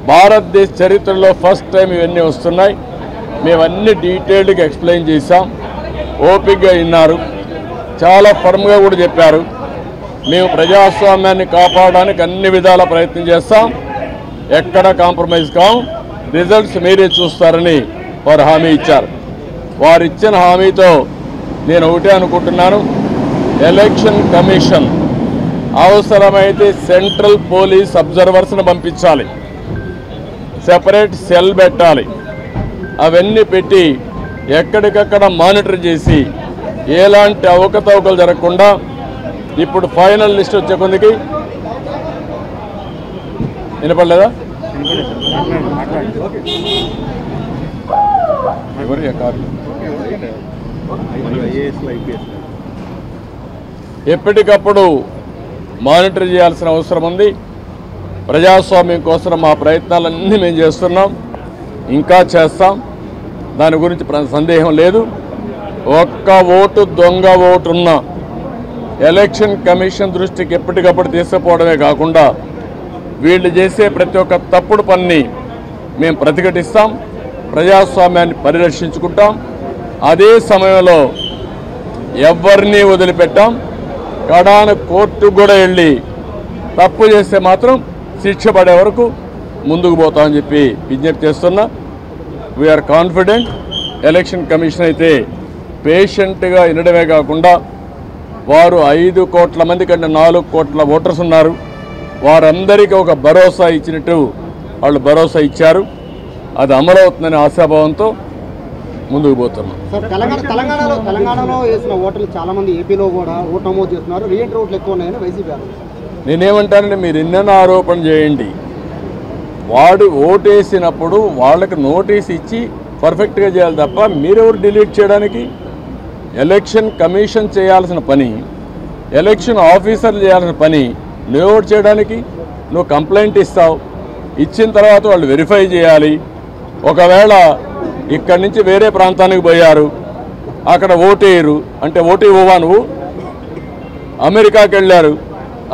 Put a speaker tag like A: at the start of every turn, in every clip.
A: భారతదేశ చరిత్రలో first time ఇవన్నీ వస్తున్నాయి. మేమన్నీ డీటెయిల్డ్గా ఎక్స్ప్లెయిన్ చేశాం. ఓపికగా విన్నారు, చాలా ఫర్మ్గా కూడా చెప్పారు. మేము ప్రజాస్వామ్యాన్ని కాపాడడానికి అన్ని విధాల ప్రయత్నం చేస్తాం, ఎక్కడ కాంప్రమైజ్ కాం, రిజల్ట్స్ మీరే చూస్తారని వారు హామీ ఇచ్చారు. వారు ఇచ్చిన హామీతో నేను ఒకటే అనుకుంటున్నాను, ఎలక్షన్ కమిషన్ అవసరమైతే సెంట్రల్ పోలీస్ అబ్జర్వర్స్ని పంపించాలి, సెపరేట్ సెల్ పెట్టాలి, అవన్నీ పెట్టి ఎక్కడికక్కడ మానిటర్ చేసి ఎలాంటి అవకతవకలు జరగకుండా ఇప్పుడు ఫైనల్ లిస్ట్ వచ్చే కొందికి వినపడలేదా? ఎప్పటికప్పుడు మానిటర్ చేయాల్సిన అవసరం ఉంది. ప్రజాస్వామ్యం కోసం మా ప్రయత్నాలన్నీ మేము చేస్తున్నాం, ఇంకా చేస్తాం, దాని గురించి సందేహం లేదు. ఒక్క ఓటు దొంగ ఓటున్న ఎలక్షన్ కమిషన్ దృష్టికి ఎప్పటికప్పుడు తీసుకుపోవడమే కాకుండా వీళ్ళు చేసే ప్రతి ఒక్క తప్పుడు పనిని మేము ప్రతిఘటిస్తాం, ప్రజాస్వామ్యాన్ని పరిరక్షించుకుంటాం. అదే సమయంలో ఎవరిని వదిలిపెట్టాం. కడాన కోర్టుకు కూడా వెళ్ళి తప్పు చేస్తే మాత్రం శిక్ష పడే వరకు ముందుకు పోతామని చెప్పి విజ్ఞప్తి చేస్తున్నా. We are confident. ఎలక్షన్ కమిషన్ అయితే పేషెంట్గా వినడమే కాకుండా వారు 5 కోట్ల మంది కంటే 4 కోట్ల ఓటర్స్ ఉన్నారు, వారందరికీ ఒక భరోసా ఇచ్చినట్టు వాళ్ళు భరోసా ఇచ్చారు. అది అమలవుతుందనే ఆశాభావంతో ముందుకు పోతున్నాం.
B: తెలంగాణలో వేసిన ఓటర్లు చాలా మంది ఏపీలో కూడా ఓటు నమోదు చేస్తున్నారు, రీఎంట్రీ ఓట్లు ఎక్కువ ఉన్నాయని వైసీపీ.
A: నేనేమంటానంటే మీరు ఎన్నెన్నో ఆరోపణ చేయండి, వాడు ఓటేసినప్పుడు వాళ్ళకి నోటీస్ ఇచ్చి పర్ఫెక్ట్గా చేయాలి తప్ప మీరెవరు డిలీట్ చేయడానికి? ఎలక్షన్ కమిషన్ చేయాల్సిన పని, ఎలక్షన్ ఆఫీసర్లు చేయాల్సిన పని నువ్వు చేయడానికి. నువ్వు కంప్లైంట్ ఇస్తావు, ఇచ్చిన తర్వాత వాళ్ళు వెరిఫై చేయాలి. ఒకవేళ ఇక్కడి నుంచి వేరే ప్రాంతానికి పోయారు, అక్కడ ఓటేయరు అంటే ఓటు ఇవ్వవా నువ్వు? అమెరికాకి వెళ్ళారు,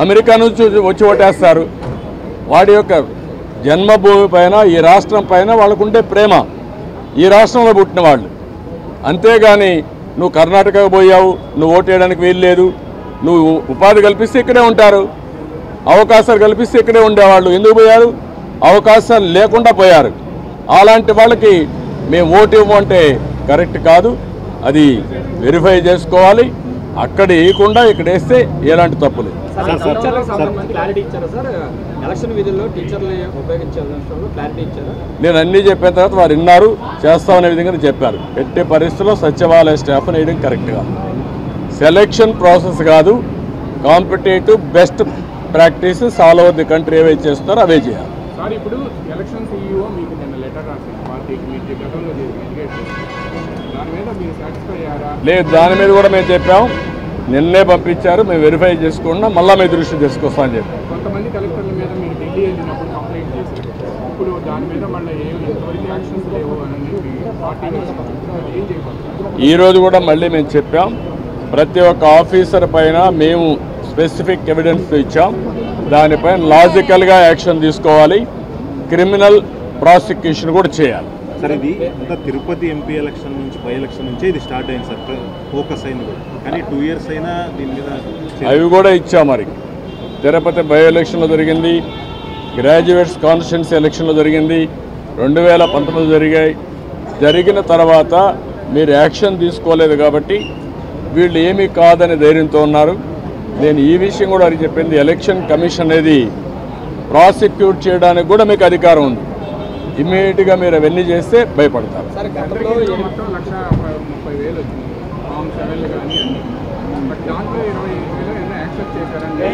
A: అమెరికా నుంచి వచ్చి ఓటేస్తారు. వాడి యొక్క జన్మభూమి పైన, ఈ రాష్ట్రం పైన వాళ్ళకుండే ప్రేమ, ఈ రాష్ట్రంలో పుట్టిన వాళ్ళు. అంతేగాని నువ్వు కర్ణాటకకు పోయావు, నువ్వు ఓటేయడానికి వీల్లేదు, నువ్వు ఉపాధి కల్పిస్తే ఇక్కడే ఉంటారు, అవకాశాలు కల్పిస్తే ఇక్కడే ఉండేవాళ్ళు. ఎందుకు పోయారు? అవకాశాలు లేకుండా పోయారు. అలాంటి వాళ్ళకి మేము ఓటు ఇవ్వమంటే కరెక్ట్ కాదు, అది వెరిఫై చేసుకోవాలి. అక్కడ వేయకుండా ఇక్కడ వేస్తే ఎలాంటి తప్పు లేదు. నేను అన్నీ చెప్పిన తర్వాత వారు విన్నారు, చేస్తామనే విధంగా చెప్పారు. ఎట్టి పరిస్థితుల్లో సచివాలయ స్టాఫ్ వేయడం కరెక్ట్ కాదు. సెలెక్షన్ ప్రాసెస్ కాదు, competitive best practices all over the country ఏవైతే చేస్తున్నారో అవే చేయాలి. లేదు, దాని మీద కూడా మేము చెప్పాం, నిన్నే పంపించారు, మేము వెరిఫై చేసుకున్నా, మళ్ళీ మీ దృష్టి తీసుకొస్తామని చెప్పి.
C: కొంతమంది కలెక్టర్ల మీద మీరు ఢిల్లీ వెళ్ళినప్పుడు కంప్లైంట్ చేశారు, ఇప్పుడు దాని మీద మళ్ళీ ఎంతవరకు యాక్షన్స్ లేవు అని పార్టీ ఏం చేయబోతున్నారు?
A: ఈరోజు కూడా మళ్ళీ మేము చెప్పాం, ప్రతి ఒక్క ఆఫీసర్ పైన మేము స్పెసిఫిక్ ఎవిడెన్స్ ఇచ్చాం, దానిపైన లాజికల్గా యాక్షన్ తీసుకోవాలి, క్రిమినల్ ప్రాసిక్యూషన్ కూడా చేయాలి.
D: సార్, ఇది ఇంకా తిరుపతి ఎంపీ ఎలక్షన్ నుంచి, బై ఎలక్షన్ నుంచే ఇది స్టార్ట్ అయింది సార్, ఫోకస్ అయింది కూడా. కానీ 2 years అయినా దీని మీద
A: అవి కూడా ఇచ్చాం. మరి తిరుపతి బై ఎలక్షన్లో జరిగింది, గ్రాడ్యుయేట్స్ కాన్స్టిట్యున్సీ ఎలక్షన్లో జరిగింది, 2019 జరిగాయి. జరిగిన తర్వాత మీరు యాక్షన్ తీసుకోలేదు కాబట్టి వీళ్ళు ఏమీ కాదని ధైర్యంతో ఉన్నారు. నేను ఈ విషయం కూడా అది చెప్పింది, ఎలక్షన్ కమిషన్ అనేది ప్రాసిక్యూట్ చేయడానికి కూడా మీకు అధికారం ఉంది. ఇమ్మీడియట్గా మీరు అవన్నీ చేస్తే భయపడతారు.
C: మొత్తం 1,30,000 వచ్చింది ఫామ్ 7 కానీ అన్ని, బట్ దాంట్లో 25,000 యాక్సెప్ట్ చేశారండి.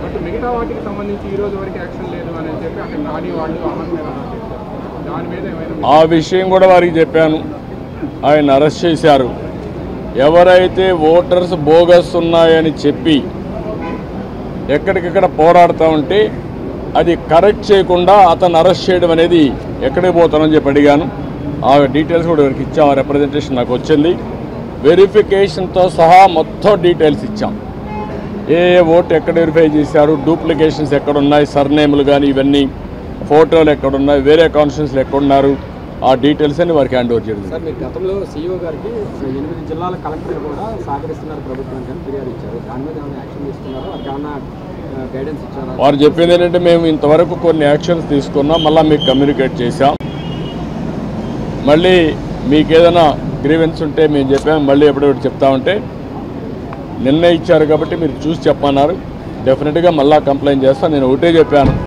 C: బట్ మిగతా వాటికి సంబంధించి ఈ రోజు వరకు యాక్షన్ లేదు అని చెప్పి అక్కడ నాని వాళ్ళు అమలు మీద దాని మీద ఏమైనా
A: ఆ విషయం కూడా వారికి చెప్పాను, ఆయన అరెస్ట్ చేశారు. ఎవరైతే ఓటర్స్ బోగస్ ఉన్నాయని చెప్పి ఎక్కడికక్కడ పోరాడుతూ ఉంటే అది కరెక్ట్ చేయకుండా అతను అరెస్ట్ చేయడం అనేది ఎక్కడికి పోతానని చెప్పి అడిగాను. ఆ డీటెయిల్స్ కూడా వారికి ఇచ్చాం, రిప్రజెంటేషన్ నాకు వచ్చింది. వెరిఫికేషన్తో సహా మొత్తం డీటెయిల్స్ ఇచ్చాం. ఏ ఓటు ఎక్కడ వెరిఫై చేశారు, డూప్లికేషన్స్ ఎక్కడ ఉన్నాయి, సర్నేములు కానీ ఇవన్నీ ఫోటోలు ఎక్కడున్నాయి, వేరే కాన్స్టిట్యూన్సీలు ఎక్కడున్నారు, ఆ డీటెయిల్స్ అని వారికి హ్యాండ్ ఓవర్ చేయడం.
E: సార్ మీరు గతంలో సీఈఓ గారికి 8 జిల్లాల కలెక్టర్లు కూడా సహకరిస్తున్నారు ప్రభుత్వానికి అని ఫిర్యాదు ఇచ్చారు. దాని మీద ఏమైనా యాక్షన్ తీసుకున్నారో వారికి ఏమైనా గైడెన్స్ ఇచ్చారా?
A: వారు చెప్పింది ఏంటంటే మేము ఇంతవరకు కొన్ని యాక్షన్స్ తీసుకున్నాం, మళ్ళీ మీకు కమ్యూనికేట్ చేశాం, మళ్ళీ మీకు ఏదైనా గ్రీవెన్స్ ఉంటే మేము చెప్పాము, మళ్ళీ ఎప్పుడెప్పుడు చెప్తామంటే నిన్న ఇచ్చారు కాబట్టి మీరు చూసి చెప్పన్నారు, డెఫినెట్గా మళ్ళీ కంప్లైంట్ చేస్తాను. నేను ఒకటే చెప్పాను,